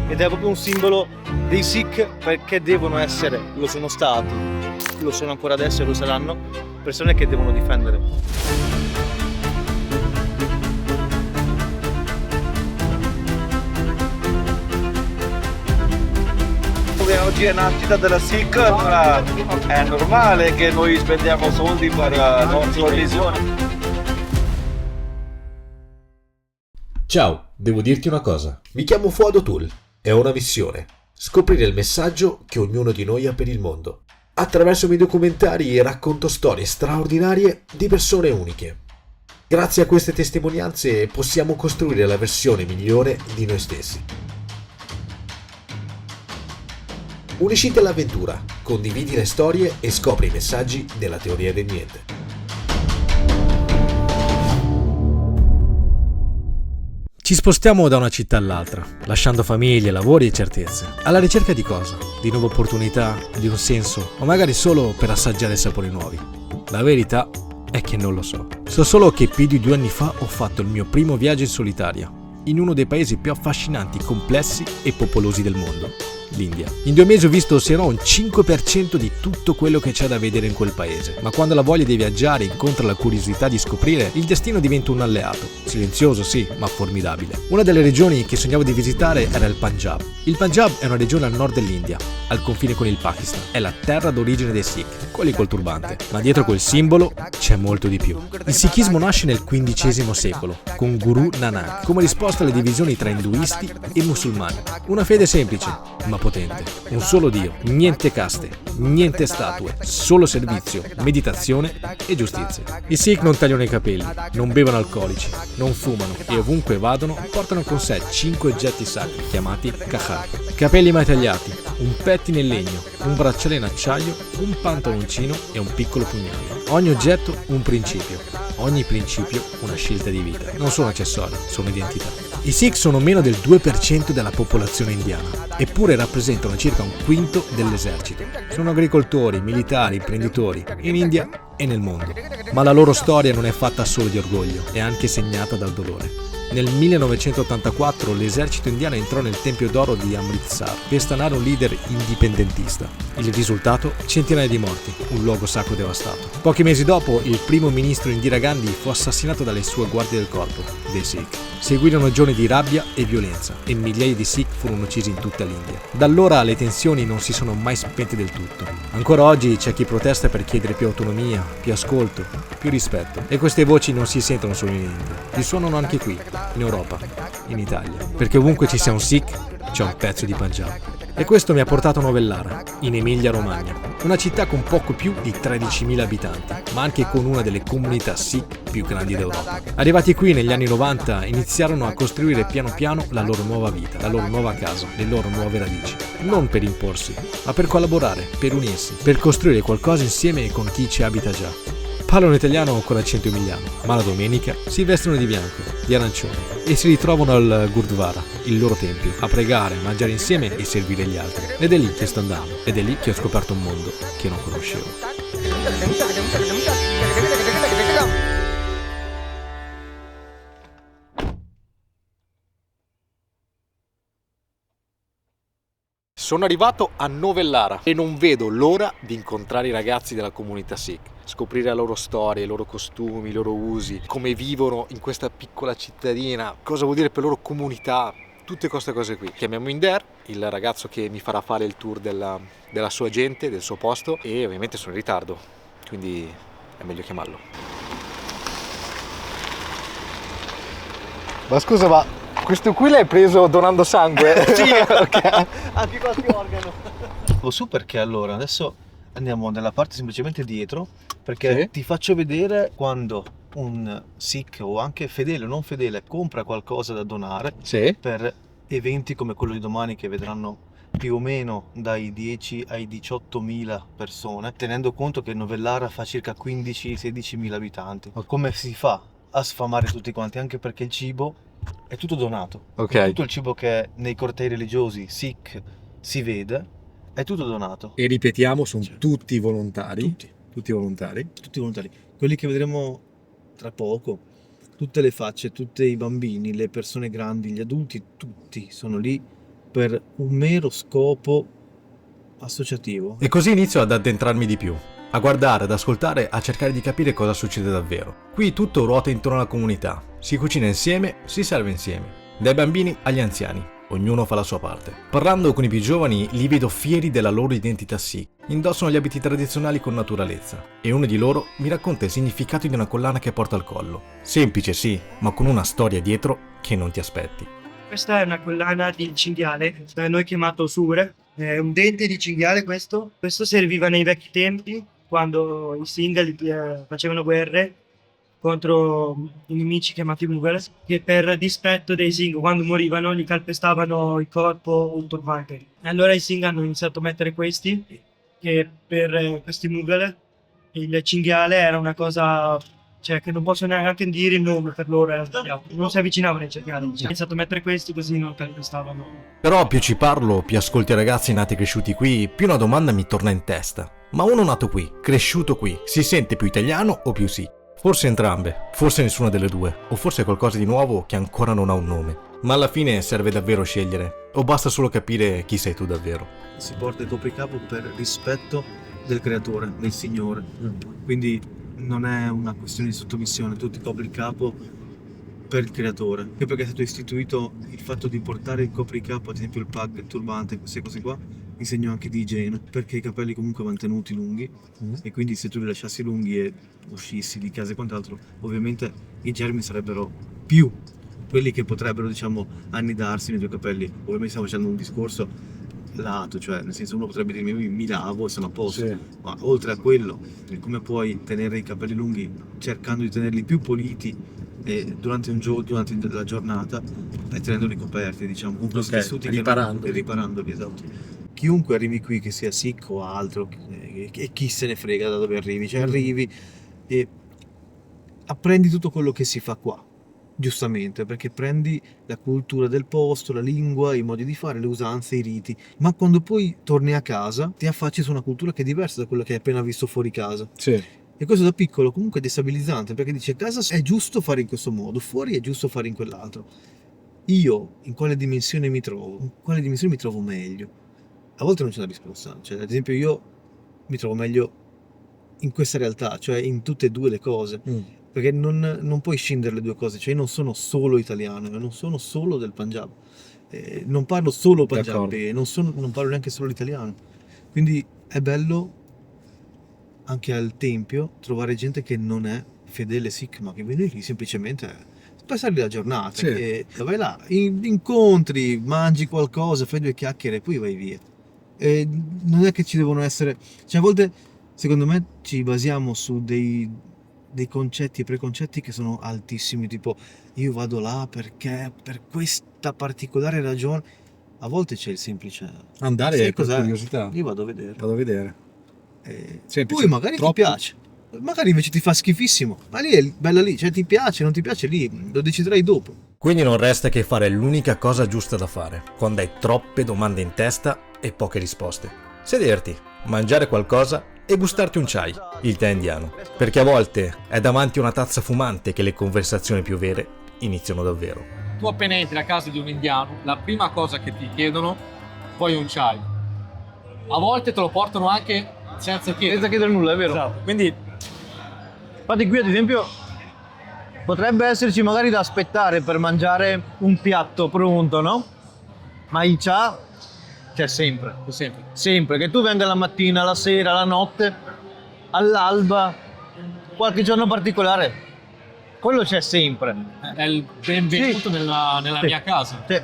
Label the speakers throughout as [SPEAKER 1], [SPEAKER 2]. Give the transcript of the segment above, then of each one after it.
[SPEAKER 1] ed è proprio un simbolo dei Sikh, perché devono essere, lo sono stati, lo sono ancora adesso e lo saranno, persone che devono difendere.
[SPEAKER 2] Oggi è nascita della SIC, allora è normale che noi spendiamo soldi per la nostra visione.
[SPEAKER 3] Ciao, devo dirti una cosa. Mi chiamo Fuad O'Toole e ho una missione: scoprire il messaggio che ognuno di noi ha per il mondo. Attraverso i miei documentari racconto storie straordinarie di persone uniche. Grazie a queste testimonianze possiamo costruire la versione migliore di noi stessi. Unisciti all'avventura, condividi le storie e scopri i messaggi della teoria del niente.
[SPEAKER 4] Ci spostiamo da una città all'altra, lasciando famiglie, lavori e certezze. Alla ricerca di cosa? Di nuove opportunità, di un senso, o magari solo per assaggiare sapori nuovi? La verità è che non lo so. So solo che più di 2 anni fa ho fatto il mio primo viaggio in solitaria, in uno dei paesi più affascinanti, complessi e popolosi del mondo, l'India. In 2 mesi ho visto se no un 5% di tutto quello che c'è da vedere in quel paese, ma quando la voglia di viaggiare incontra la curiosità di scoprire, il destino diventa un alleato, silenzioso sì, ma formidabile. Una delle regioni che sognavo di visitare era il Punjab. Il Punjab è una regione al nord dell'India, al confine con il Pakistan. È la terra d'origine dei Sikh, quelli col turbante, ma dietro quel simbolo c'è molto di più. Il Sikhismo nasce nel XV secolo, con Guru Nanak, come risposta alle divisioni tra induisti e musulmani. Una fede semplice, ma potente. Un solo Dio, niente caste, niente statue, solo servizio, meditazione e giustizia. I Sikh non tagliano i capelli, non bevono alcolici, non fumano e ovunque vadano portano con sé 5 oggetti sacri chiamati kahar. Capelli mai tagliati, un pettine in legno, un bracciale in acciaio, un pantaloncino e un piccolo pugnale. Ogni oggetto un principio, ogni principio una scelta di vita. Non sono accessori, sono identità. I Sikh sono meno del 2% della popolazione indiana, eppure rappresentano circa un quinto dell'esercito. Sono agricoltori, militari, imprenditori, in India e nel mondo. Ma la loro storia non è fatta solo di orgoglio, è anche segnata dal dolore. Nel 1984 l'esercito indiano entrò nel Tempio d'Oro di Amritsar per stanare un leader indipendentista. Il risultato? Centinaia di morti, un luogo sacro devastato. Pochi mesi dopo, il primo ministro Indira Gandhi fu assassinato dalle sue guardie del corpo, dei Sikh. Seguirono giorni di rabbia e violenza e migliaia di Sikh furono uccisi in tutta l'India. Da allora le tensioni non si sono mai spente del tutto. Ancora oggi c'è chi protesta per chiedere più autonomia, più ascolto, più rispetto. E queste voci non si sentono solo in India, risuonano anche qui, in Europa, in Italia. Perché ovunque ci sia un Sikh, c'è un pezzo di Punjab. E questo mi ha portato a Novellara, in Emilia-Romagna, una città con poco più di 13.000 abitanti, ma anche con una delle comunità Sikh più grandi d'Europa. Arrivati qui negli anni 90 iniziarono a costruire piano piano la loro nuova vita, la loro nuova casa, le loro nuove radici. Non per imporsi, ma per collaborare, per unirsi, per costruire qualcosa insieme con chi ci abita già. Parlano italiano con accento emiliano, ma la domenica si vestono di bianco, di arancione e si ritrovano al Gurdwara, il loro tempio, a pregare, mangiare insieme e servire gli altri. Ed è lì che sto andando, ed è lì che ho scoperto un mondo che non conoscevo. Sono arrivato a Novellara e non vedo l'ora di incontrare i ragazzi della comunità Sikh, scoprire la loro storia, i loro costumi, i loro usi, come vivono in questa piccola cittadina, cosa vuol dire per loro comunità, tutte queste cose qui. Chiamiamo Inder, il ragazzo che mi farà fare il tour della sua gente, del suo posto, e ovviamente sono in ritardo, quindi è meglio chiamarlo. Ma scusa, ma questo qui l'hai preso donando sangue?
[SPEAKER 1] Sì,
[SPEAKER 4] ok.
[SPEAKER 1] anche qualche organo. Lo su perché allora, adesso andiamo nella parte semplicemente dietro, perché
[SPEAKER 4] Sì.
[SPEAKER 1] ti faccio vedere quando un Sikh o anche fedele o non fedele compra qualcosa da donare
[SPEAKER 4] Sì.
[SPEAKER 1] per eventi come quello di domani, che vedranno più o meno dai 10 ai 18.000 persone, tenendo conto che Novellara fa circa 15-16.000 abitanti. Come si fa a sfamare tutti quanti? Anche perché il cibo è tutto donato.
[SPEAKER 4] Ok.
[SPEAKER 1] Tutto il cibo che nei cortei religiosi Sikh si vede è tutto donato.
[SPEAKER 4] E ripetiamo, sono tutti volontari.
[SPEAKER 1] Tutti
[SPEAKER 4] Volontari.
[SPEAKER 1] volontari. Quelli che vedremo tra poco, tutte le facce, tutti i bambini, le persone grandi, gli adulti, tutti sono lì per un mero scopo associativo.
[SPEAKER 4] E così inizio ad addentrarmi di più, a guardare, ad ascoltare, a cercare di capire cosa succede davvero. Qui tutto ruota intorno alla comunità, si cucina insieme, si serve insieme, dai bambini agli anziani. Ognuno fa la sua parte. Parlando con i più giovani li vedo fieri della loro identità Sikh, indossano gli abiti tradizionali con naturalezza e uno di loro mi racconta il significato di una collana che porta al collo. Semplice sì, ma con una storia dietro che non ti aspetti.
[SPEAKER 5] Questa è una collana di cinghiale, da noi chiamato sure. È un dente di cinghiale questo. Questo serviva nei vecchi tempi, quando i Singhal facevano guerre contro i nemici chiamati Mughal, che per dispetto dei Singh, quando morivano, gli calpestavano il corpo o un turbante. E allora i Singh hanno iniziato a mettere questi, che per questi Mughal il cinghiale era una cosa, cioè, che non posso neanche dire il nome per loro, non si avvicinavano ai cinghiali. Hanno iniziato a mettere questi così non calpestavano.
[SPEAKER 4] Però più ci parlo, più ascolto i ragazzi nati e cresciuti qui, più una domanda mi torna in testa. Ma uno nato qui, cresciuto qui, si sente più italiano o più Sikh? Forse entrambe, forse nessuna delle due, o forse qualcosa di nuovo che ancora non ha un nome. Ma alla fine serve davvero scegliere, o basta solo capire chi sei tu davvero?
[SPEAKER 1] Si porta il copricapo per rispetto del creatore, del Signore. Quindi non è una questione di sottomissione, tu ti copri il capo per il creatore. Anche perché è stato istituito il fatto di portare il copricapo, ad esempio il pug, il turbante, queste cose qua, in segno anche di igiene, perché i capelli comunque vanno tenuti lunghi e quindi se tu li lasciassi lunghi e uscissi di casa e quant'altro, ovviamente i germi sarebbero più quelli che potrebbero, diciamo, annidarsi nei tuoi capelli. Ovviamente stiamo facendo un discorso lato, cioè nel senso uno potrebbe dirmi mi lavo e sono a posto,
[SPEAKER 4] Sì.
[SPEAKER 1] ma oltre a quello, come puoi tenere i capelli lunghi cercando di tenerli più puliti durante la giornata e tenendoli coperti, diciamo, con questi tessuti riparandoli, esatto. Chiunque arrivi qui, che sia Sikh o altro, e chi se ne frega da dove arrivi, cioè arrivi e apprendi tutto quello che si fa qua, giustamente, perché prendi la cultura del posto, la lingua, i modi di fare, le usanze, i riti, ma quando poi torni a casa ti affacci su una cultura che è diversa da quella che hai appena visto fuori casa.
[SPEAKER 4] Sì.
[SPEAKER 1] E questo da piccolo comunque è destabilizzante, perché dici a casa è giusto fare in questo modo, fuori è giusto fare in quell'altro. Io in quale dimensione mi trovo? In quale dimensione mi trovo meglio? A volte non c'è una risposta, cioè ad esempio io mi trovo meglio in questa realtà, cioè in tutte e due le cose, perché non puoi scindere le due cose, cioè io non sono solo italiano, io non sono solo del Punjab, non parlo solo Punjabi, non parlo neanche solo l'italiano, quindi è bello anche al tempio trovare gente che non è fedele Sikh, ma che viene lì semplicemente passare la giornata,
[SPEAKER 4] Sì.
[SPEAKER 1] e vai là, incontri, mangi qualcosa, fai due chiacchiere e poi vai via. E non è che ci devono essere, cioè a volte secondo me ci basiamo su dei concetti e preconcetti che sono altissimi, tipo io vado là perché per questa particolare ragione. A volte c'è il semplice
[SPEAKER 4] Andare
[SPEAKER 1] sai
[SPEAKER 4] per
[SPEAKER 1] cos'è?
[SPEAKER 4] curiosità.
[SPEAKER 1] Io vado a vedere.
[SPEAKER 4] Vado a vedere. Semplice.
[SPEAKER 1] Poi magari
[SPEAKER 4] Troppo.
[SPEAKER 1] ti piace, magari invece ti fa schifissimo, ma lì è bella lì, cioè ti piace, non ti piace lì, lo deciderai dopo.
[SPEAKER 4] Quindi non resta che fare l'unica cosa giusta da fare, quando hai troppe domande in testa e poche risposte. Sederti, mangiare qualcosa e gustarti un chai, il tè indiano. Perché a volte è davanti a una tazza fumante che le conversazioni più vere iniziano davvero.
[SPEAKER 6] Tu appena entri a casa di un indiano, la prima cosa che ti chiedono, poi un chai. A volte te lo portano anche senza chiedere
[SPEAKER 7] nulla, è vero?
[SPEAKER 6] Esatto. Quindi
[SPEAKER 7] Infatti qui ad esempio potrebbe esserci magari da aspettare per mangiare un piatto pronto, no? Ma il cha c'è sempre.
[SPEAKER 6] sempre.
[SPEAKER 7] Sempre, che tu venga la mattina, la sera, la notte, all'alba, qualche giorno particolare, quello c'è sempre.
[SPEAKER 6] È il benvenuto
[SPEAKER 7] Sì.
[SPEAKER 6] nella
[SPEAKER 7] Sì.
[SPEAKER 6] mia casa.
[SPEAKER 7] Cioè,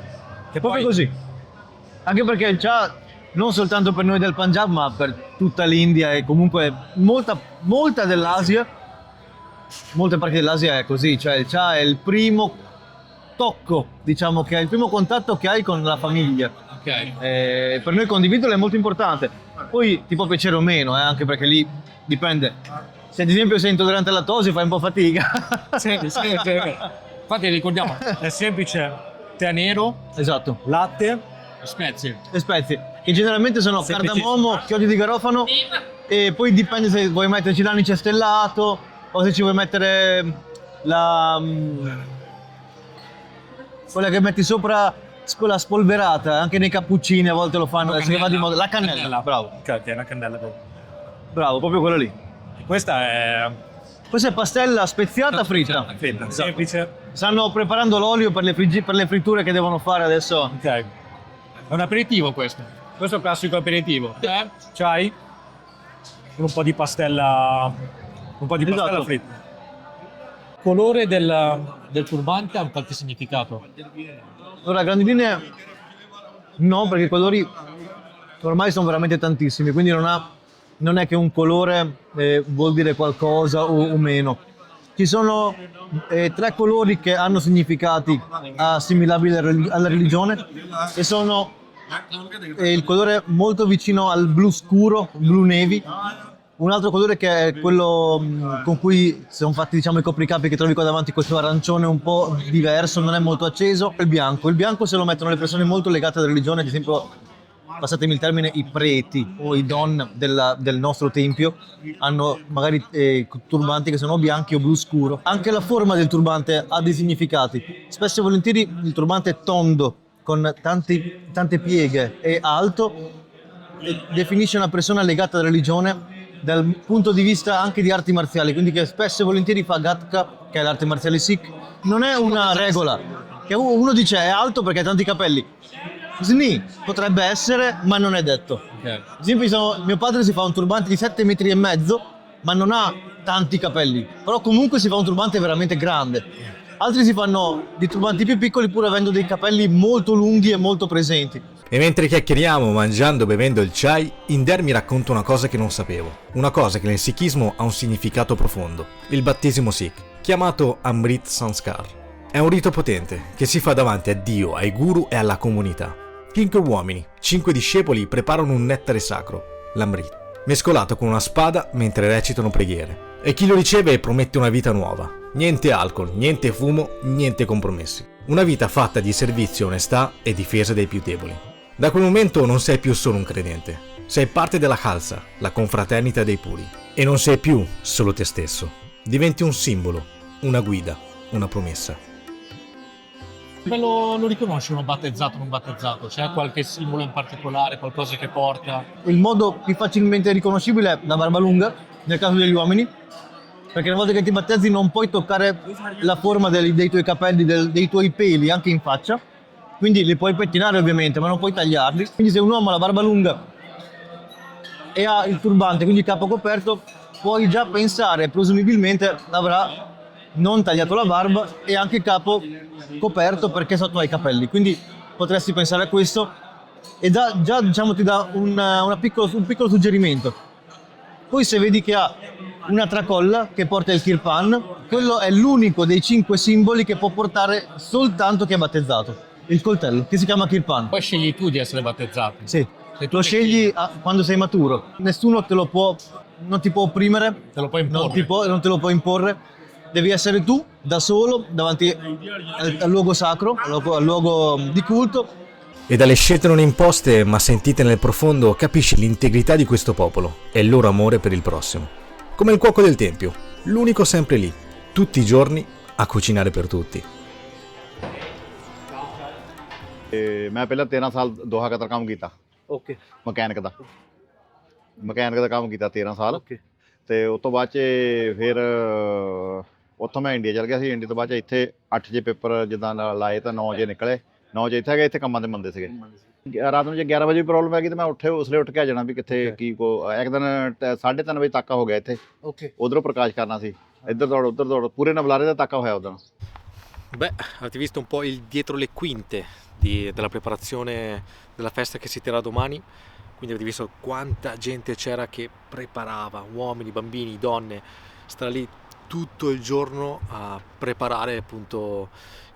[SPEAKER 6] Che
[SPEAKER 7] è proprio
[SPEAKER 6] poi-
[SPEAKER 7] così. Anche perché il cha, non soltanto per noi del Punjab, ma per tutta l'India e comunque molta dell'Asia, molte parti dell'Asia è così, cioè il cha è il primo tocco, diciamo, che è il primo contatto che hai con la famiglia.
[SPEAKER 6] Ok.
[SPEAKER 7] Per noi condividerlo è molto importante. Poi ti può piacere o meno, anche perché lì dipende. Se ad esempio sei intollerante alla lattosio fai un po' fatica.
[SPEAKER 6] Sì. Infatti ricordiamo, è semplice, tè nero,
[SPEAKER 7] Esatto.
[SPEAKER 6] latte, spezie.
[SPEAKER 7] Le spezie, che generalmente sono cardamomo, chiodi di garofano, e poi dipende se vuoi metterci l'anice stellato o se ci vuoi mettere quella che metti sopra quella spolverata, anche nei cappuccini a volte lo fanno, adesso che va di moda. La cannella, bravo.
[SPEAKER 8] Ok, la cannella.
[SPEAKER 7] Bravo, proprio quello lì.
[SPEAKER 8] Questa è
[SPEAKER 7] Questa è pastella speziata fritta.
[SPEAKER 8] fredda, semplice.
[SPEAKER 7] Stanno preparando l'olio per le fritture che devono fare adesso.
[SPEAKER 6] Ok. È un aperitivo questo. Questo è un classico aperitivo.
[SPEAKER 8] C'hai un po' di pastella,
[SPEAKER 7] Esatto.
[SPEAKER 8] fritta.
[SPEAKER 6] Il colore del turbante ha un qualche significato.
[SPEAKER 7] Allora, a grandi linee no, perché i colori ormai sono veramente tantissimi, quindi non è che un colore vuol dire qualcosa o meno. Ci sono 3 colori che hanno significati assimilabili alla religione e sono il colore molto vicino al blu scuro, blu navy, un altro colore che è quello con cui sono fatti, diciamo, i copricapi che trovi qua davanti, questo arancione un po' diverso, non è molto acceso, il bianco. Il bianco se lo mettono le persone molto legate alla religione, ad esempio, passatemi il termine, i preti o i don del nostro tempio hanno magari turbanti che sono bianchi o blu scuro. Anche la forma del turbante ha dei significati. Spesso e volentieri il turbante è tondo, con tante pieghe e alto, definisce una persona legata alla religione dal punto di vista anche di arti marziali, quindi che spesso e volentieri fa Gatka, che è l'arte marziale Sikh. Non è una regola, che uno dice è alto perché ha tanti capelli. Sni, potrebbe essere, ma non è detto.
[SPEAKER 6] Ok.
[SPEAKER 7] Ad esempio, mio padre si fa un turbante di 7,5 metri, ma non ha tanti capelli, però comunque si fa un turbante veramente grande. Altri si fanno di turbanti più piccoli pur avendo dei capelli molto lunghi e molto presenti.
[SPEAKER 4] E mentre chiacchieriamo, mangiando e bevendo il chai, Inder mi racconta una cosa che non sapevo. Una cosa che nel sikhismo ha un significato profondo. Il battesimo sikh, chiamato Amrit Sanskar. È un rito potente che si fa davanti a Dio, ai guru e alla comunità. 5 uomini, 5 discepoli preparano un nettare sacro, l'Amrit, mescolato con una spada mentre recitano preghiere. E chi lo riceve promette una vita nuova. Niente alcol, niente fumo, niente compromessi. Una vita fatta di servizio, onestà e difesa dei più deboli. Da quel momento non sei più solo un credente. Sei parte della Khalsa, la confraternita dei puri. E non sei più solo te stesso. Diventi un simbolo, una guida, una promessa.
[SPEAKER 6] Come lo riconosci uno battezzato o non battezzato? C'è qualche simbolo in particolare, qualcosa che porta?
[SPEAKER 7] Il modo più facilmente riconoscibile è la barba lunga, nel caso degli uomini, perché una volta che ti battezzi non puoi toccare la forma dei tuoi capelli, dei tuoi peli anche in faccia, quindi li puoi pettinare ovviamente, ma non puoi tagliarli. Quindi se un uomo ha la barba lunga e ha il turbante, quindi il capo coperto, puoi già pensare, presumibilmente avrà non tagliato la barba e anche il capo coperto perché sotto hai i capelli, quindi potresti pensare a questo e già diciamo ti dà un piccolo suggerimento. Poi se vedi che ha una tracolla che porta il kirpan, quello è l'unico dei 5 simboli che può portare soltanto chi è battezzato, il coltello, che si chiama kirpan.
[SPEAKER 6] Poi scegli tu di essere battezzato.
[SPEAKER 7] Sì,
[SPEAKER 6] Se tu
[SPEAKER 7] lo scegli quando sei maturo, nessuno non ti può opprimere,
[SPEAKER 6] te lo puoi imporre.
[SPEAKER 7] non te lo puoi imporre, devi essere tu da solo davanti al luogo sacro, al luogo di culto.
[SPEAKER 4] E dalle scelte non imposte ma sentite nel profondo capisci l'integrità di questo popolo e il loro amore per il prossimo. Come il cuoco del tempio, l'unico sempre lì, tutti i giorni a cucinare per tutti.
[SPEAKER 9] मैं पहले 13 साल दोहा का काम किया
[SPEAKER 7] Ok,
[SPEAKER 9] mechanic ਦਾ ਕੰਮ ਕੀਤਾ 13 ਸਾਲ
[SPEAKER 7] ok.
[SPEAKER 9] ਤੇ ਉਸ ਤੋਂ ਬਾਅਦ ਚ ਫਿਰ ਉੱਥੋਂ ਮੈਂ ਇੰਡੀਆ ਚਲ ਗਿਆ ਸੀ। ਇੰਡੀਆ ਤੋਂ ਬਾਅਦ ਚ ਇੱਥੇ 8 ਜੇ ਪੇਪਰ ਜਿੱਦਾਂ ਲਾਏ ਤਾਂ 9 ਜੇ ਨਿਕਲੇ, 9 ਜੇ ਇੱਥੇ ਆ ਗਏ। ਇੱਥੇ ਕੰਮਾਂ ਦੇ ਮੰਦੇ ਸੀਗੇ। ਰਾਤ ਨੂੰ ਜੇ 11 ਵਜੇ ਪ੍ਰੋਬਲਮ ਆ ਗਈ ਤਾਂ ਮੈਂ ਉਸਲੇ ਉੱਠ ਕੇ ਆ ਜਾਣਾ ਵੀ ਕਿੱਥੇ ਕੀ ਕੋ। ਇੱਕ ਦਿਨ 3:30 ਵਜੇ ਤੱਕ ਹੋ ਗਿਆ ਇੱਥੇ,
[SPEAKER 7] Ok.
[SPEAKER 9] ਉਧਰੋਂ ਪ੍ਰਕਾਸ਼ ਕਰਨਾ ਸੀ, ਇੱਧਰ ਦੌੜ ਉੱਧਰ ਦੌੜ, ਪੂਰੇ ਨਵਲਾਰੇ ਦਾ ਤੱਕ ਹੋਇਆ ਉਦੋਂ।
[SPEAKER 4] Beh, avete visto un po' il dietro le quinte della preparazione della festa che si terrà domani, quindi avete visto quanta gente c'era che preparava, uomini, bambini, donne, stare lì tutto il giorno a preparare appunto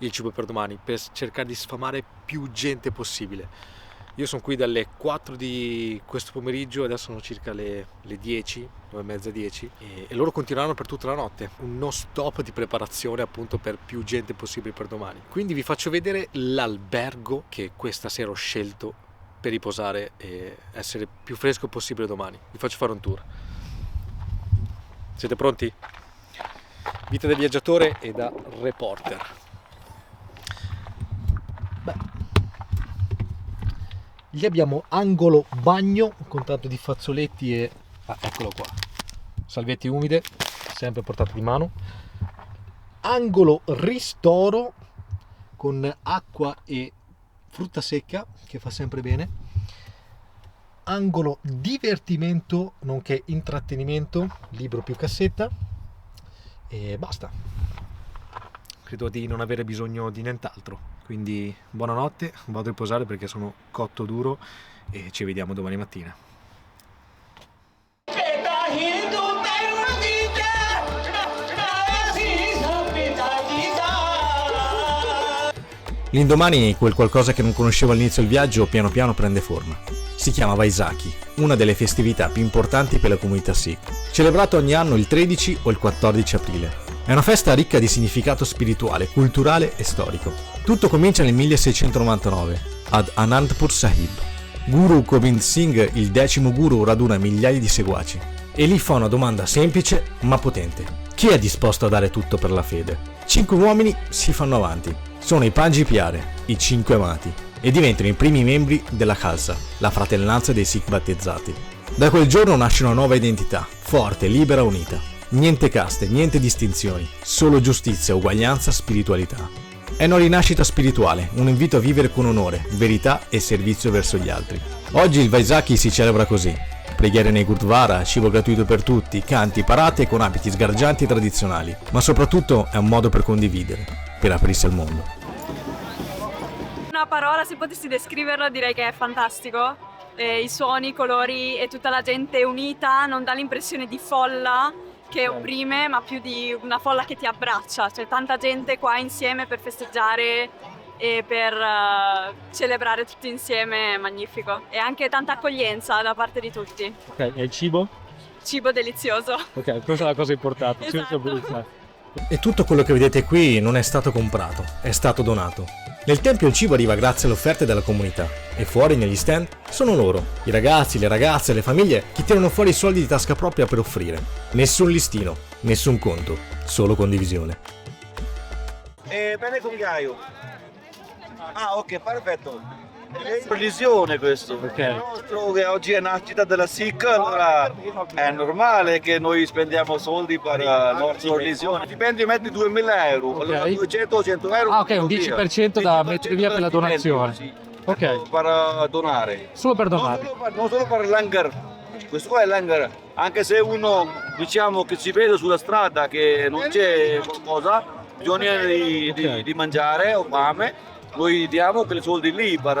[SPEAKER 4] il cibo per domani, per cercare di sfamare più gente possibile. Io sono qui dalle 4 di questo pomeriggio, adesso sono circa le 10, 9:30, 10 e loro continueranno per tutta la notte, un non stop di preparazione appunto per più gente possibile per domani. Quindi vi faccio vedere l'albergo che questa sera ho scelto per riposare e essere più fresco possibile domani. Vi faccio fare un tour. Siete pronti? Vita da viaggiatore e da reporter. Beh, Lì abbiamo angolo bagno con tanto di fazzoletti e... ah, eccolo qua. Salviette umide, sempre portate di mano. Angolo ristoro con acqua e frutta secca, che fa sempre bene. Angolo divertimento, nonché intrattenimento, libro più cassetta. E basta. Credo di non avere bisogno di nient'altro. Quindi buonanotte, vado a riposare perché sono cotto duro e ci vediamo domani mattina. L'indomani quel qualcosa che non conoscevo all'inizio del viaggio piano piano prende forma. Si chiama Vaisakhi, una delle festività più importanti per la comunità Sikh, celebrato ogni anno il 13 o il 14 aprile. È una festa ricca di significato spirituale, culturale e storico. Tutto comincia nel 1699, ad Anandpur Sahib. Guru Gobind Singh, il 10° guru, raduna migliaia di seguaci. E lì fa una domanda semplice ma potente. Chi è disposto a dare tutto per la fede? 5 uomini si fanno avanti. Sono i Panji Pyare, i 5 amati, e diventano i primi membri della Khalsa, la fratellanza dei Sikh battezzati. Da quel giorno nasce una nuova identità, forte, libera, unita. Niente caste, niente distinzioni, solo giustizia, uguaglianza, spiritualità. È una rinascita spirituale, un invito a vivere con onore, verità e servizio verso gli altri. Oggi il Vaisakhi si celebra così. Preghiere nei gurdwara, cibo gratuito per tutti, canti, parate con abiti sgargianti e tradizionali. Ma soprattutto è un modo per condividere, per aprirsi al mondo.
[SPEAKER 10] Una parola, se potessi descriverlo, direi che è fantastico. I suoni, i colori e tutta la gente unita non dà l'impressione di folla che opprime, ma più di una folla che ti abbraccia. C'è tanta gente qua insieme per festeggiare e per celebrare tutti insieme, è magnifico. E anche tanta accoglienza da parte di tutti.
[SPEAKER 8] Ok, e il cibo?
[SPEAKER 10] Cibo delizioso.
[SPEAKER 8] Ok, questa è la cosa importante.
[SPEAKER 10] Esatto.
[SPEAKER 4] E tutto quello che vedete qui non è stato comprato, è stato donato. Nel tempio il cibo arriva grazie alle offerte della comunità e fuori negli stand sono loro, i ragazzi, le ragazze, le famiglie, che tirano fuori i soldi di tasca propria per offrire. Nessun listino, nessun conto, solo condivisione.
[SPEAKER 2] Bene cucchiaio. Ah, ok, perfetto. Religione questo.
[SPEAKER 8] Ok.
[SPEAKER 2] Nostro che oggi è nascita della Sikh, allora è normale che noi spendiamo soldi per la nostra religione. Dipende, metti 2000 euro, allora 200 o 100 euro.
[SPEAKER 6] Ah, ok, un 10% da mettere via per la donazione.
[SPEAKER 2] Sì,
[SPEAKER 6] Ok,
[SPEAKER 2] per donare.
[SPEAKER 6] solo per donare.
[SPEAKER 2] Non solo per l'hangar. Questo qua è l'hangar. Anche se uno, diciamo, che si vede sulla strada che non c'è qualcosa, bisogna di mangiare o fame. Noi diamo quei soldi lì per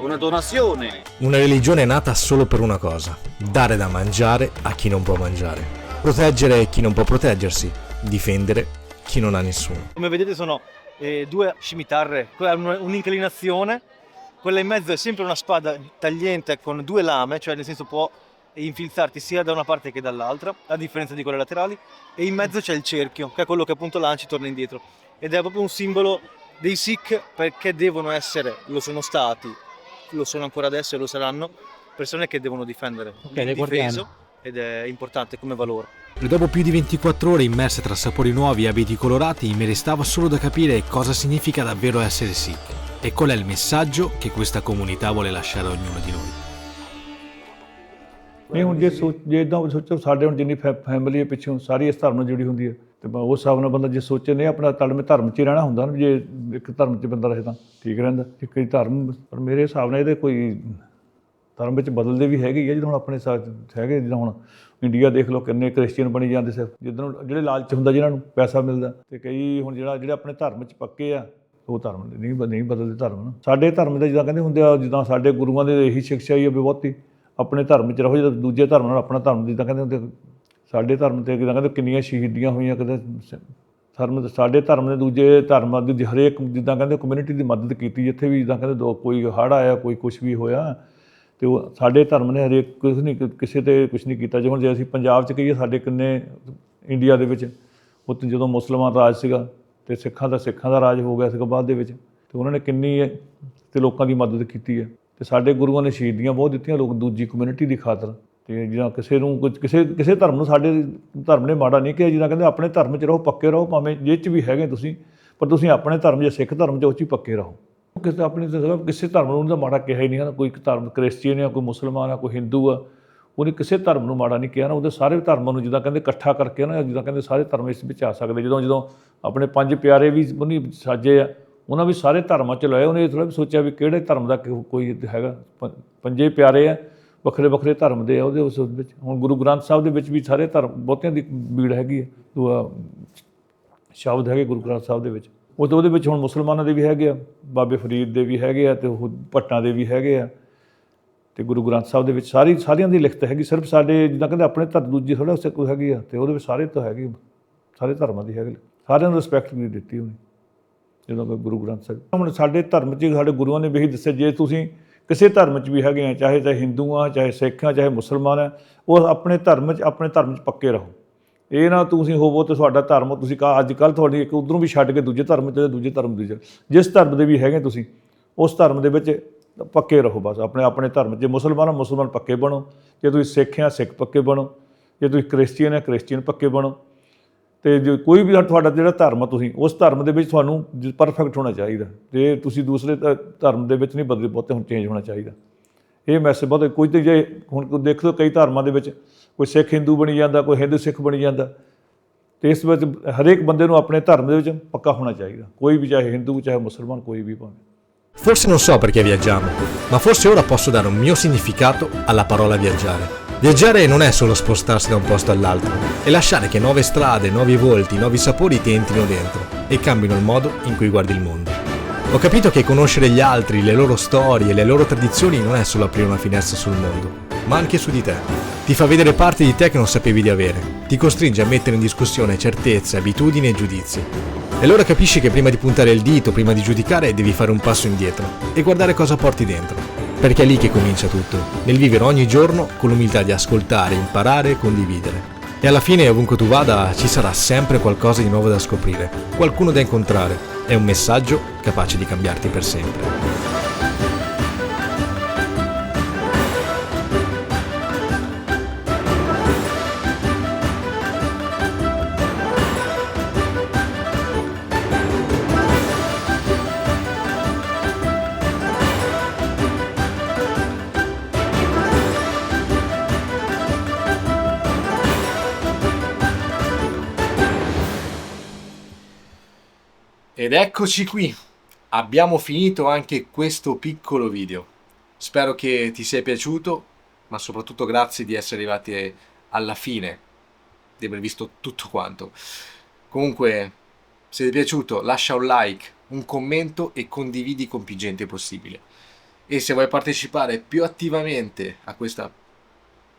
[SPEAKER 2] una donazione.
[SPEAKER 4] Una religione nata solo per una cosa: dare da mangiare a chi non può mangiare, proteggere chi non può proteggersi, difendere chi non ha nessuno.
[SPEAKER 7] Come vedete sono 2 scimitarre, quella è un'inclinazione, quella in mezzo è sempre una spada tagliente con 2 lame, cioè nel senso può infilzarti sia da una parte che dall'altra, a differenza di quelle laterali, e in mezzo c'è il cerchio, che è quello che appunto lanci e torna indietro. Ed è proprio un simbolo dei Sikh, perché devono essere, lo sono stati, lo sono ancora adesso e lo saranno, persone che devono difendere il difeso, ed è importante come valore.
[SPEAKER 4] E dopo più di 24 ore immerse tra sapori nuovi e abiti colorati, mi restava solo da capire cosa significa davvero essere Sikh e qual è il messaggio che questa comunità vuole lasciare a ognuno di noi.
[SPEAKER 11] ਨਹੀਂ ਹੁਣ ਜੇ ਇਦਾਂ ਸੋਚੋ ਸਾਡੇ ਹੁਣ ਜਿੰਨੀ ਫੈਮਿਲੀ ਪਿੱਛੋਂ ਸਾਰੀ ਇਸ ਧਰਮ ਨਾਲ ਜੁੜੀ ਹੁੰਦੀ ਹੈ ਤੇ ਉਸ ਹਿਸਾਬ ਨਾਲ ਬੰਦਾ ਜੇ ਸੋਚੇ ਨਹੀਂ ਆਪਣਾ ਤਲਮੇ ਧਰਮ 'ਚ ਹੀ ਰਹਿਣਾ ਹੁੰਦਾ ਨਾ ਜੇ ਇੱਕ ਧਰਮ 'ਚ ਬੰਦਾ ਰਹੇ ਤਾਂ ਠੀਕ ਰਹਿੰਦਾ ਜੇ ਕਈ ਧਰਮ ਪਰ ਮੇਰੇ ਹਿਸਾਬ ਨਾਲ ਇਹਦੇ ਕੋਈ ਧਰਮ ਵਿੱਚ ਬਦਲਦੇ ਵੀ ਹੈਗੇ ਹੀ ਆ ਜਿੱਦਾਂ ਹੁਣ ਆਪਣੇ ਸਾਥ ਹੈਗੇ ਜਿੱਦਾਂ ਹੁਣ ਇੰਡੀਆ ਦੇਖ ਲਓ ਕਿੰਨੇ ਕ੍ਰਿਸਚੀਅਨ ਬਣੀ ਜਾਂਦੇ ਸਿਰ ਜਿੱਦਾਂ ਜਿਹੜੇ ਲਾਲਚ ਹੁੰਦਾ ਜਿਹਨਾਂ ਨੂੰ ਪੈਸਾ ਮਿਲਦਾ ਤੇ ਕਈ ਹੁਣ ਜਿਹੜੇ ਆਪਣੇ ਧਰਮ 'ਚ ਪੱਕੇ ਆ ਉਹ ਧਰਮ ਨਹੀਂ ਬਦਲਦੇ ਧਰਮ ਨਾ ਸਾਡੇ ਧਰਮ ਦੇ ਜਿੱਦਾਂ ਕਹਿੰਦੇ ਹੁੰਦੇ ਆ ਜਿੱਦਾਂ ਸਾਡੇ ਗੁਰੂਆਂ ਦੇ ਇਹੀ ਸਿੱਖਿਆ ਹੀ ਆ ਵੀ ਬਹੁਤੀ ਆਪਣੇ ਧਰਮ 'ਚ ਰਹੋ ਜਦੋਂ ਦੂਜੇ ਧਰਮ ਨਾਲ ਆਪਣਾ ਧਰਮ ਜਿੱਦਾਂ ਕਹਿੰਦੇ ਹੁੰਦੇ ਸਾਡੇ ਧਰਮ 'ਤੇ ਜਿੱਦਾਂ ਕਹਿੰਦੇ ਕਿੰਨੀਆਂ ਸ਼ਹੀਦੀਆਂ ਹੋਈਆਂ ਕਦੇ ਧਰਮ ਸਾਡੇ ਧਰਮ ਨੇ ਦੂਜੇ ਧਰਮਾਂ ਦੀ ਹਰੇਕ ਜਿੱਦਾਂ ਕਹਿੰਦੇ ਕਮਿਊਨਿਟੀ ਦੀ ਮਦਦ ਕੀਤੀ ਜਿੱਥੇ ਵੀ ਜਿੱਦਾਂ ਕਹਿੰਦੇ ਕੋਈ ਹੜ੍ਹ ਆਇਆ ਕੋਈ ਕੁਛ ਵੀ ਹੋਇਆ ਅਤੇ ਉਹ ਸਾਡੇ ਧਰਮ ਨੇ ਹਰੇਕ ਕੁਛ ਨਹੀਂ ਕਿਸੇ 'ਤੇ ਕੁਛ ਨਹੀਂ ਕੀਤਾ ਜੇ ਅਸੀਂ ਪੰਜਾਬ 'ਚ ਕਹੀਏ ਸਾਡੇ ਕਿੰਨੇ ਇੰਡੀਆ ਦੇ ਵਿੱਚ ਉੱਥੇ ਜਦੋਂ ਮੁਸਲਮਾਨ ਰਾਜ ਸੀਗਾ ਅਤੇ ਸਿੱਖਾਂ ਦਾ ਰਾਜ ਹੋ ਗਿਆ ਸੀਗਾ ਬਾਅਦ ਦੇ ਵਿੱਚ ਅਤੇ ਉਹਨਾਂ ਨੇ ਕਿੰਨੀ ਅਤੇ ਲੋਕਾਂ ਦੀ ਮਦਦ ਕੀਤੀ ਹੈ ਅਤੇ ਸਾਡੇ ਗੁਰੂਆਂ ਨੇ ਸ਼ਹੀਦੀਆਂ ਬਹੁਤ ਦਿੱਤੀਆਂ ਲੋਕ ਦੂਜੀ ਕਮਿਊਨਿਟੀ ਦੀ ਖਾਤਰ ਅਤੇ ਜਿੱਦਾਂ ਕਿਸੇ ਨੂੰ ਕੁਝ ਕਿਸੇ ਧਰਮ ਨੂੰ ਸਾਡੇ ਧਰਮ ਨੇ ਮਾੜਾ ਨਹੀਂ ਕਿਹਾ ਜਿੱਦਾਂ ਕਹਿੰਦੇ ਆਪਣੇ ਧਰਮ 'ਚ ਰਹੋ ਪੱਕੇ ਰਹੋ ਭਾਵੇਂ ਜਿਹ 'ਚ ਵੀ ਹੈਗੇ ਤੁਸੀਂ ਪਰ ਤੁਸੀਂ ਆਪਣੇ ਧਰਮ ਜਾਂ ਸਿੱਖ ਧਰਮ 'ਚ ਉਹ 'ਚ ਹੀ ਪੱਕੇ ਰਹੋ ਕਿਸੇ ਆਪਣੀ ਤਾਂ ਕਿਸੇ ਧਰਮ ਨੂੰ ਉਹਦਾ ਮਾੜਾ ਕਿਹਾ ਹੀ ਨਹੀਂ ਹੈ ਨਾ, ਕੋਈ ਧਰਮ ਕ੍ਰਿਸਚੀਅਨ ਆ, ਕੋਈ ਮੁਸਲਮਾਨ ਆ, ਕੋਈ ਹਿੰਦੂ ਆ, ਉਹਨੇ ਕਿਸੇ ਧਰਮ ਨੂੰ ਮਾੜਾ ਨਹੀਂ ਕਿਹਾ ਨਾ, ਉਹਦੇ ਸਾਰੇ ਧਰਮਾਂ ਨੂੰ ਜਿੱਦਾਂ ਕਹਿੰਦੇ ਇਕੱਠਾ ਕਰਕੇ ਨਾ, ਜਿੱਦਾਂ ਕਹਿੰਦੇ ਸਾਰੇ ਧਰਮ ਇਸ ਵਿੱਚ ਆ ਸਕਦੇ। ਜਦੋਂ ਆਪਣੇ 5 ਪਿਆਰੇ ਵੀ ਉਹਨੇ ਸਾਜੇ ਆ, ਉਹਨਾਂ ਵੀ ਸਾਰੇ ਧਰਮਾਂ 'ਚ ਲਾਏ, ਉਹਨੇ ਇਹ ਥੋੜ੍ਹਾ ਵੀ ਸੋਚਿਆ ਵੀ ਕਿਹੜੇ ਧਰਮ ਦਾ ਕੋਈ ਹੈਗਾ। 5 ਪਿਆਰੇ ਆ, ਵੱਖਰੇ ਵੱਖਰੇ ਧਰਮ ਦੇ ਆ ਉਹਦੇ ਉਸ ਵਿੱਚ। ਹੁਣ ਗੁਰੂ ਗ੍ਰੰਥ ਸਾਹਿਬ ਦੇ ਵਿੱਚ ਵੀ ਸਾਰੇ ਧਰਮ ਬਹੁਤਿਆਂ ਦੀ ਬੀੜ ਹੈਗੀ ਹੈ, ਸ਼ਬਦ ਹੈਗੇ ਗੁਰੂ ਗ੍ਰੰਥ ਸਾਹਿਬ ਦੇ ਵਿੱਚ। ਉਹਦੇ ਵਿੱਚ ਹੁਣ ਮੁਸਲਮਾਨਾਂ ਦੇ ਵੀ ਹੈਗੇ ਆ, ਬਾਬੇ ਫਰੀਦ ਦੇ ਵੀ ਹੈਗੇ ਆ, ਅਤੇ ਉਹ ਭੱਟਾਂ ਦੇ ਵੀ ਹੈਗੇ ਆ, ਅਤੇ ਗੁਰੂ ਗ੍ਰੰਥ ਸਾਹਿਬ ਦੇ ਵਿੱਚ ਸਾਰਿਆਂ ਦੀ ਲਿਖਤ ਹੈਗੀ। ਸਿਰਫ ਸਾਡੇ ਜਿੱਦਾਂ ਕਹਿੰਦੇ ਆਪਣੇ ਧਰਮ ਦੂਜੀ ਥੋੜ੍ਹਾ ਉਸੇ ਕੋਈ ਹੈਗੀ ਆ, ਅਤੇ ਉਹਦੇ ਵਿੱਚ ਸਾਰੇ ਤਾਂ ਹੈਗੇ, ਸਾਰੇ ਧਰਮਾਂ ਦੀ ਹੈਗੇ, ਸਾਰਿਆਂ ਨੂੰ ਰਿਸਪੈਕਟ ਵੀ ਦਿੱਤੀ ਉਹਨੇ ਜਦੋਂ ਗੁਰੂ ਗ੍ਰੰਥ ਸਾਹਿਬ। ਹੁਣ ਸਾਡੇ ਧਰਮ 'ਚ ਸਾਡੇ ਗੁਰੂਆਂ ਨੇ ਵੀ ਇਹੀ ਦੱਸਿਆ, ਜੇ ਤੁਸੀਂ ਕਿਸੇ ਧਰਮ 'ਚ ਵੀ ਹੈਗੇ ਆ, ਚਾਹੇ ਹਿੰਦੂ ਆ, ਚਾਹੇ ਸਿੱਖ ਆ, ਚਾਹੇ ਮੁਸਲਮਾਨ ਆ, ਉਹ ਆਪਣੇ ਧਰਮ 'ਚ ਪੱਕੇ ਰਹੋ। ਇਹ ਨਾ ਤੁਸੀਂ ਹੋਵੋ ਅਤੇ ਤੁਹਾਡਾ ਧਰਮ ਤੁਸੀਂ ਅੱਜ ਕੱਲ੍ਹ ਤੁਹਾਡੀ ਇੱਕ ਉੱਧਰੋਂ ਵੀ ਛੱਡ ਕੇ ਦੂਜੇ ਧਰਮ 'ਚ, ਦੂਜੇ ਧਰਮ ਦੂਜੇ ਜਿਸ ਧਰਮ ਦੇ ਵੀ ਹੈਗੇ ਤੁਸੀਂ ਉਸ ਧਰਮ ਦੇ ਵਿੱਚ ਪੱਕੇ ਰਹੋ ਬਸ। ਆਪਣੇ ਧਰਮ 'ਚ ਮੁਸਲਮਾਨ ਪੱਕੇ ਬਣੋ, ਜੇ ਤੁਸੀਂ ਸਿੱਖ ਆ ਸਿੱਖ ਪੱਕੇ ਬਣੋ, ਜੇ ਤੁਸੀਂ ਕ੍ਰਿਸਚੀਅਨ ਆ ਕ੍ਰਿਸਚੀਅਨ ਪੱਕੇ ਬਣੋ, ਅਤੇ ਜੇ ਕੋਈ ਵੀ ਤੁਹਾਡਾ ਜਿਹੜਾ ਧਰਮ ਆ ਤੁਸੀਂ ਉਸ ਧਰਮ ਦੇ ਵਿੱਚ ਤੁਹਾਨੂੰ ਪਰਫੈਕਟ ਹੋਣਾ ਚਾਹੀਦਾ, ਅਤੇ ਤੁਸੀਂ ਦੂਸਰੇ ਧਰਮ ਦੇ ਵਿੱਚ ਨਹੀਂ ਬਦਲੇ ਬਹੁਤੇ ਹੁਣ ਚੇਂਜ ਹੋਣਾ ਚਾਹੀਦਾ। ਇਹ ਮੈਸੇਜ ਬਹੁਤ ਕੋਈ ਤਾਂ ਜੇ ਹੁਣ ਦੇਖ ਲਓ ਕਈ ਧਰਮਾਂ ਦੇ ਵਿੱਚ ਕੋਈ ਸਿੱਖ ਹਿੰਦੂ ਬਣੀ ਜਾਂਦਾ, ਕੋਈ ਹਿੰਦੂ ਸਿੱਖ ਬਣੀ ਜਾਂਦਾ, ਅਤੇ ਇਸ ਵਿੱਚ ਹਰੇਕ ਬੰਦੇ ਨੂੰ ਆਪਣੇ ਧਰਮ ਦੇ ਵਿੱਚ ਪੱਕਾ ਹੋਣਾ ਚਾਹੀਦਾ, ਕੋਈ ਵੀ ਚਾਹੇ ਹਿੰਦੂ ਚਾਹੇ ਮੁਸਲਮਾਨ ਕੋਈ ਵੀ ਭਾਵੇਂ।
[SPEAKER 4] Forse non so perché viaggiamo, ma forse ora posso dare un mio significato alla parola viaggiare. Viaggiare non è solo spostarsi da un posto all'altro, è lasciare che nuove strade, nuovi volti, nuovi sapori ti entrino dentro e cambino il modo in cui guardi il mondo. Ho capito che conoscere gli altri, le loro storie, le loro tradizioni non è solo aprire una finestra sul mondo, ma anche su di te. Ti fa vedere parti di te che non sapevi di avere, ti costringe a mettere in discussione certezze, abitudini e giudizi. E allora capisci che prima di puntare il dito, prima di giudicare, devi fare un passo indietro e guardare cosa porti dentro. Perché è lì che comincia tutto, nel vivere ogni giorno con l'umiltà di ascoltare, imparare e condividere. E alla fine, ovunque tu vada, ci sarà sempre qualcosa di nuovo da scoprire, qualcuno da incontrare. È un messaggio capace di cambiarti per sempre. Ed eccoci qui, abbiamo finito anche questo piccolo video. Spero che ti sia piaciuto, ma soprattutto grazie di essere arrivati alla fine, di aver visto tutto quanto. Comunque, se ti è piaciuto lascia un like, un commento e condividi con più gente possibile. E se vuoi partecipare più attivamente a questa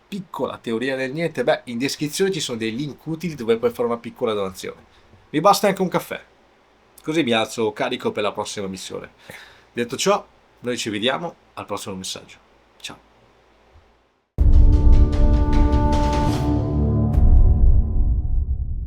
[SPEAKER 4] piccola teoria del niente, in descrizione ci sono dei link utili dove puoi fare una piccola donazione. Mi basta anche un caffè. Così mi alzo carico per la prossima missione. Detto ciò, noi ci vediamo al prossimo messaggio.